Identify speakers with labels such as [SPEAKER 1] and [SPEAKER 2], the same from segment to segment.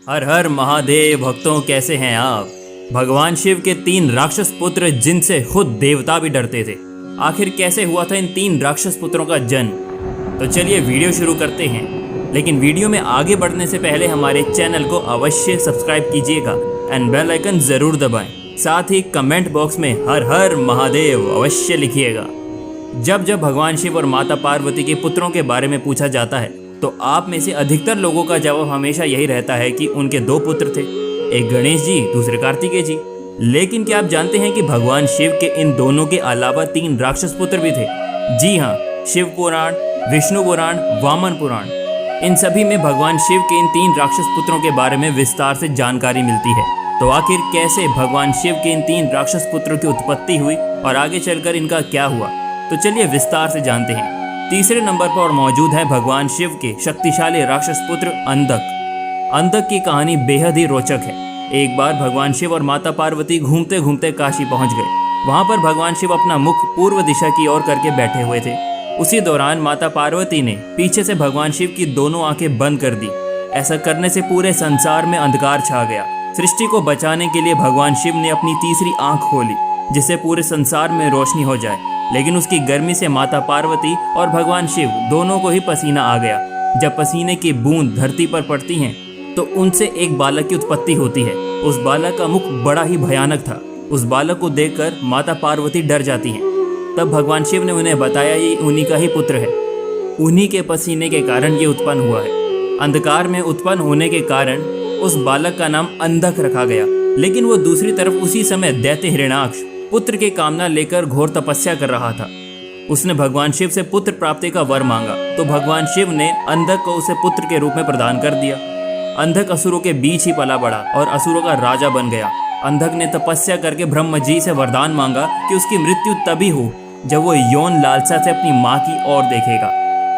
[SPEAKER 1] हर हर महादेव भक्तों, कैसे हैं आप। भगवान शिव के 3 राक्षस पुत्र जिनसे खुद देवता भी डरते थे, आखिर कैसे हुआ था इन 3 राक्षस पुत्रों का जन्म। तो चलिए वीडियो शुरू करते हैं, लेकिन वीडियो में आगे बढ़ने से पहले हमारे चैनल को अवश्य सब्सक्राइब कीजिएगा एंड बेल आइकन जरूर दबाएं। साथ ही कमेंट बॉक्स में हर हर महादेव अवश्य लिखिएगा। जब जब भगवान शिव और माता पार्वती के पुत्रों के बारे में पूछा जाता है तो आप में से अधिकतर लोगों का जवाब हमेशा यही रहता है कि उनके 2 पुत्र थे, एक गणेश जी, दूसरे कार्तिकेय जी। लेकिन क्या आप जानते हैं कि भगवान शिव के इन दोनों के अलावा 3 राक्षस पुत्र भी थे? जी हाँ, शिव पुराण, विष्णु पुराण, वामन पुराण, इन सभी में भगवान शिव के इन 3 राक्षस पुत्रों के बारे में विस्तार से जानकारी मिलती है। तो आखिर कैसे भगवान शिव के इन 3 राक्षस पुत्रों की उत्पत्ति हुई और आगे चलकर इनका क्या हुआ, तो चलिए विस्तार से जानते हैं। तीसरे नंबर पर मौजूद है भगवान शिव के शक्तिशाली राक्षस पुत्र अंधक। अंधक की कहानी बेहद ही रोचक है। एक बार भगवान शिव और माता पार्वती घूमते घूमते काशी पहुंच गए। वहां पर भगवान शिव अपना मुख पूर्व दिशा की ओर करके बैठे हुए थे। उसी दौरान माता पार्वती ने पीछे से भगवान शिव की दोनों आंखें बंद कर दी। ऐसा करने से पूरे संसार में अंधकार छा गया। सृष्टि को बचाने के लिए भगवान शिव ने अपनी तीसरी आंख खोली, जिससे पूरे संसार में रोशनी हो जाए। लेकिन उसकी गर्मी से माता पार्वती और भगवान शिव दोनों को ही पसीना आ गया। जब पसीने की बूंद धरती पर पड़ती हैं तो उनसे एक बालक की उत्पत्ति होती है। उस बालक का मुख बड़ा ही भयानक था। उस बालक को देखकर माता पार्वती डर जाती हैं। तब भगवान शिव ने उन्हें बताया ये उन्हीं का ही पुत्र है। उन्हीं के पसीने के कारण ये उत्पन्न हुआ है। अंधकार में उत्पन्न होने के कारण उस बालक का नाम अंधक रखा गया। लेकिन वो दूसरी तरफ उसी समय दैत्य हिरण्याक्ष पुत्र की कामना लेकर घोर तपस्या कर रहा था। उसने भगवान शिव से पुत्र प्राप्ति का वर मांगा तो भगवान शिव ने अंधक को उसे पुत्र के रूप में प्रदान कर दिया। अंधक असुरों के बीच ही पला बढ़ा और असुरों का राजा बन गया। अंधक ने तपस्या करके ब्रह्म जी से वरदान मांगा कि उसकी मृत्यु तभी हो जब वो यौन लालसा से अपनी माँ की ओर देखेगा।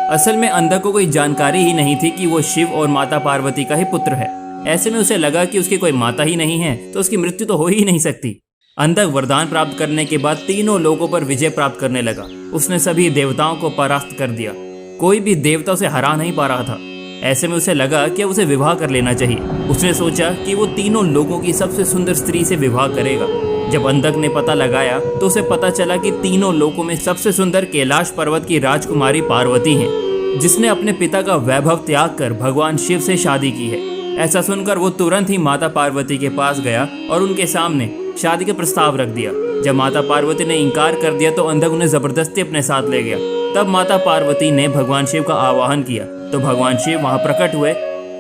[SPEAKER 1] असल में अंधक को कोई जानकारी ही नहीं थी कि वो शिव और माता पार्वती का ही पुत्र है। ऐसे में उसे लगा कि उसकी कोई माता ही नहीं है तो उसकी मृत्यु तो हो ही नहीं सकती। अंधक वरदान प्राप्त करने के बाद तीनों लोगों पर विजय प्राप्त करने लगा। उसने सभी देवताओं को परास्त कर दिया। कोई भी देवता उसे हरा नहीं पा रहा था। ऐसे में उसे लगा कि उसे विवाह कर लेना चाहिए। उसने सोचा कि वो तीनों लोगों की सबसे सुंदर स्त्री से विवाह करेगा। जब अंधक ने पता लगाया तो उसे पता चला कि तीनों लोगों में सबसे सुंदर कैलाश पर्वत की राजकुमारी पार्वती है, जिसने अपने पिता का वैभव त्याग कर भगवान शिव से शादी की है। ऐसा सुनकर वो तुरंत ही माता पार्वती के पास गया और उनके सामने शादी का प्रस्ताव रख दिया। जब माता पार्वती ने इनकार कर दिया तो अंधक उन्हें जबरदस्ती अपने साथ ले गया। तब माता पार्वती ने भगवान शिव का आवाहन किया तो भगवान शिव वहां प्रकट हुए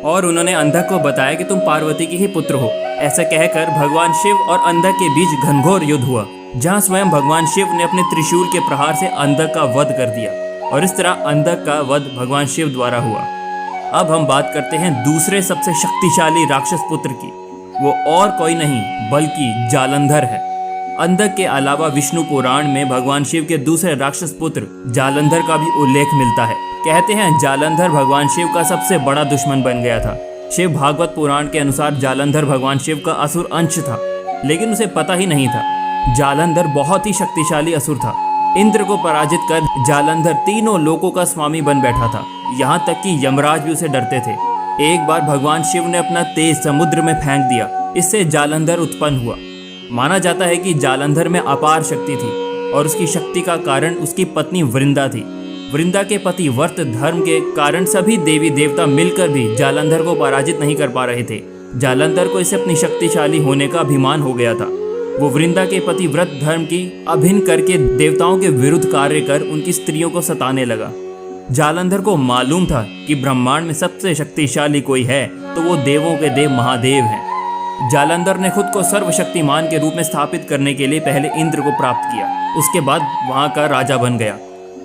[SPEAKER 1] और उन्होंने अंधक को बताया कि तुम पार्वती के ही पुत्र हो। ऐसा कहकर भगवान शिव और अंधक के बीच घनघोर युद्ध हुआ, जहाँ स्वयं भगवान शिव ने अपने त्रिशूल के प्रहार से अंधक का वध कर दिया और इस तरह अंधक का वध भगवान शिव द्वारा हुआ। अब हम बात करते हैं दूसरे सबसे शक्तिशाली राक्षस पुत्र की। वो और कोई नहीं बल्कि जालंधर है। अंधक के अलावा विष्णु पुराण में भगवान शिव के दूसरे राक्षस पुत्र जालंधर का भी उल्लेख मिलता है। कहते हैं जालंधर भगवान शिव का सबसे बड़ा दुश्मन बन गया था। शिव भागवत पुराण के अनुसार जालंधर भगवान शिव का असुर अंश था, लेकिन उसे पता ही नहीं था। जालंधर बहुत ही शक्तिशाली असुर था। इंद्र को पराजित कर जालंधर तीनों लोकों का स्वामी बन बैठा था। यहाँ तक कि यमराज भी उसे डरते थे। एक बार भगवान शिव ने अपना तेज समुद्र में फेंक दिया। इससे जालंधर उत्पन्न हुआ। माना जाता है कि जालंधर में अपार शक्ति थी और उसकी शक्ति का कारण उसकी पत्नी वृंदा थी। वृंदा के पति व्रत धर्म के कारण सभी देवी देवता मिलकर भी जालंधर को पराजित नहीं कर पा रहे थे। जालंधर को इससे अपनी शक्तिशाली होने का अभिमान हो गया था। वो वृंदा के पति व्रत धर्म की अभिन्न करके देवताओं के विरुद्ध कार्य कर उनकी स्त्रियों को सताने लगा। जालंधर को मालूम था कि ब्रह्मांड में सबसे शक्तिशाली कोई है तो वो देवों के देव महादेव हैं। जालंधर ने खुद को सर्वशक्तिमान के रूप में स्थापित करने के लिए पहले इंद्र को प्राप्त किया, उसके बाद वहां का राजा बन गया।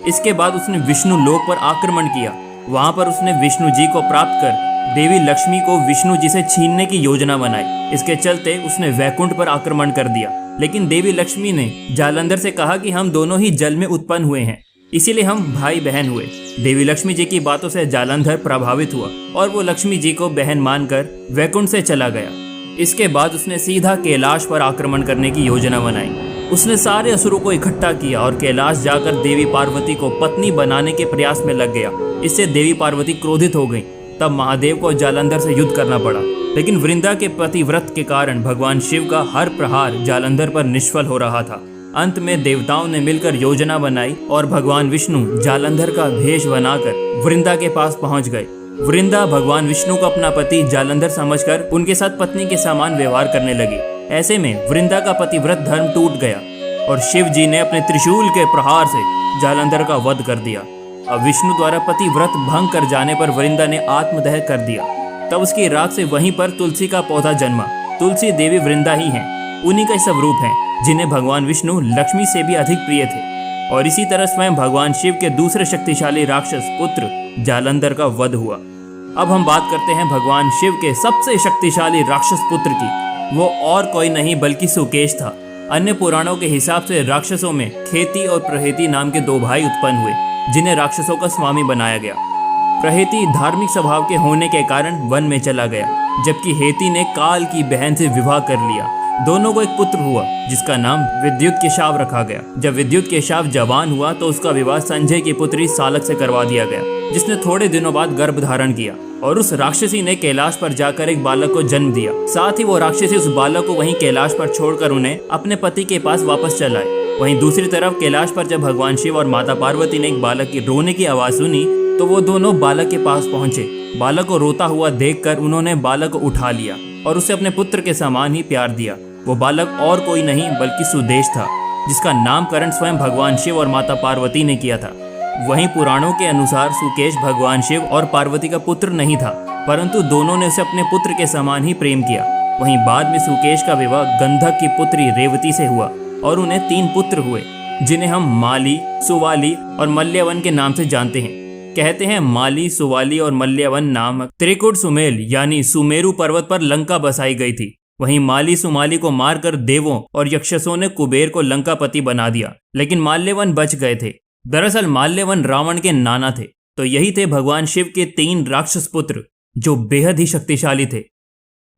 [SPEAKER 1] इसके बाद उसने विष्णु लोक पर आक्रमण किया। वहां पर उसने विष्णु जी को प्राप्त कर देवी लक्ष्मी को विष्णु जी से छीनने की योजना बनाई। इसके चलते उसने वैकुंठ पर आक्रमण कर दिया। लेकिन देवी लक्ष्मी ने जालंधर से कहा कि हम दोनों ही जल में उत्पन्न हुए हैं, इसीलिए हम भाई बहन हुए। देवी लक्ष्मी जी की बातों से जालंधर प्रभावित हुआ और वो लक्ष्मी जी को बहन मानकर वैकुंठ से चला गया। इसके बाद उसने सीधा कैलाश पर आक्रमण करने की योजना बनाई। उसने सारे असुरों को इकट्ठा किया और कैलाश जाकर देवी पार्वती को पत्नी बनाने के प्रयास में लग गया। इससे देवी पार्वती क्रोधित हो गई। तब महादेव को जालंधर से युद्ध करना पड़ा। लेकिन वृंदा के पतिव्रत के कारण भगवान शिव का हर प्रहार जालंधर पर निष्फल हो रहा था। अंत में देवताओं ने मिलकर योजना बनाई और भगवान विष्णु जालंधर का भेष बनाकर वृंदा के पास पहुंच गए। वृंदा भगवान विष्णु को अपना पति जालंधर समझकर उनके साथ पत्नी के समान व्यवहार करने लगी। ऐसे में वृंदा का पतिव्रत धर्म टूट गया और शिव जी ने अपने त्रिशूल के प्रहार से जालंधर का वध कर दिया। अब विष्णु द्वारा पतिव्रत भंग कर जाने पर वृंदा ने आत्मदह कर दिया। तब उसकी राख से वहीं पर तुलसी का पौधा जन्मा। तुलसी देवी वृंदा ही हैं, उन्हीं का स्वरूप है जिन्हें भगवान विष्णु लक्ष्मी से भी अधिक प्रिय थे। और इसी तरह स्वयं भगवान शिव के दूसरे शक्तिशाली राक्षस पुत्र जालंधर का वध हुआ। अब हम बात करते हैं भगवान शिव के सबसे शक्तिशाली राक्षस पुत्र की। वो और कोई नहीं बल्कि सुकेश था। अन्य पुराणों के हिसाब से राक्षसों में खेती और प्रहेती नाम के 2 भाई उत्पन्न हुए, जिन्हें राक्षसों का स्वामी बनाया गया। प्रहेती धार्मिक स्वभाव के होने के कारण वन में चला गया, जबकि हेती ने काल की बहन से विवाह कर लिया। दोनों को एक पुत्र हुआ जिसका नाम विद्युत केशाव रखा गया। जब विद्युत केशाव जवान हुआ तो उसका विवाह संजय की पुत्री सालक से करवा दिया गया, जिसने थोड़े दिनों बाद गर्भ धारण किया और उस राक्षसी ने कैलाश पर जाकर एक बालक को जन्म दिया। साथ ही वो राक्षसी उस बालक को वहीं कैलाश पर छोड़कर उन्हें अपने पति के पास वापस चलाए। वहीं दूसरी तरफ कैलाश पर जब भगवान शिव और माता पार्वती ने एक बालक की रोने की आवाज सुनी तो वो दोनों बालक के पास पहुंचे। बालक को रोता हुआ देखकर उन्होंने बालक को उठा लिया और उसे अपने पुत्र के समान ही प्यार दिया। वो बालक और कोई नहीं बल्कि सुदेश था, जिसका नामकरण स्वयं भगवान शिव और माता पार्वती ने किया था। वहीं पुराणों के अनुसार सुकेश भगवान शिव और पार्वती का पुत्र नहीं था, परंतु दोनों ने उसे अपने पुत्र के समान ही प्रेम किया। वहीं बाद में सुकेश का विवाह गंधक की पुत्री रेवती से हुआ और उन्हें 3 पुत्र हुए, जिन्हें हम माली, सुवाली और मल्यवन के नाम से जानते हैं। कहते हैं माली, सुवाली और मल्यवन नामक त्रिकुट सुमेल यानी सुमेरु पर्वत पर लंका बसाई गई थी। वहीं माली सुमाली को मारकर देवों और यक्षसों ने कुबेर को लंकापति बना दिया, लेकिन माल्यवन बच गए थे। दरअसल माल्यवन रावण के नाना थे। तो यही थे भगवान शिव के 3 राक्षस पुत्र जो बेहद ही शक्तिशाली थे।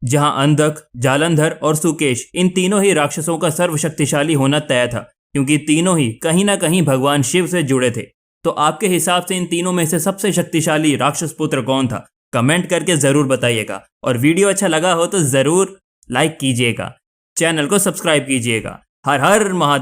[SPEAKER 1] जहां अंधक, जालंधर और सुकेश, इन तीनों ही राक्षसों का सर्वशक्तिशाली होना तय था, क्योंकि तीनों ही कहीं ना कहीं भगवान शिव से जुड़े थे। तो आपके हिसाब से इन तीनों में से सबसे शक्तिशाली राक्षस पुत्र कौन था? कमेंट करके जरूर बताइएगा। और वीडियो अच्छा लगा हो तो जरूर लाइक कीजिएगा, चैनल को सब्सक्राइब कीजिएगा। हर हर महादेव।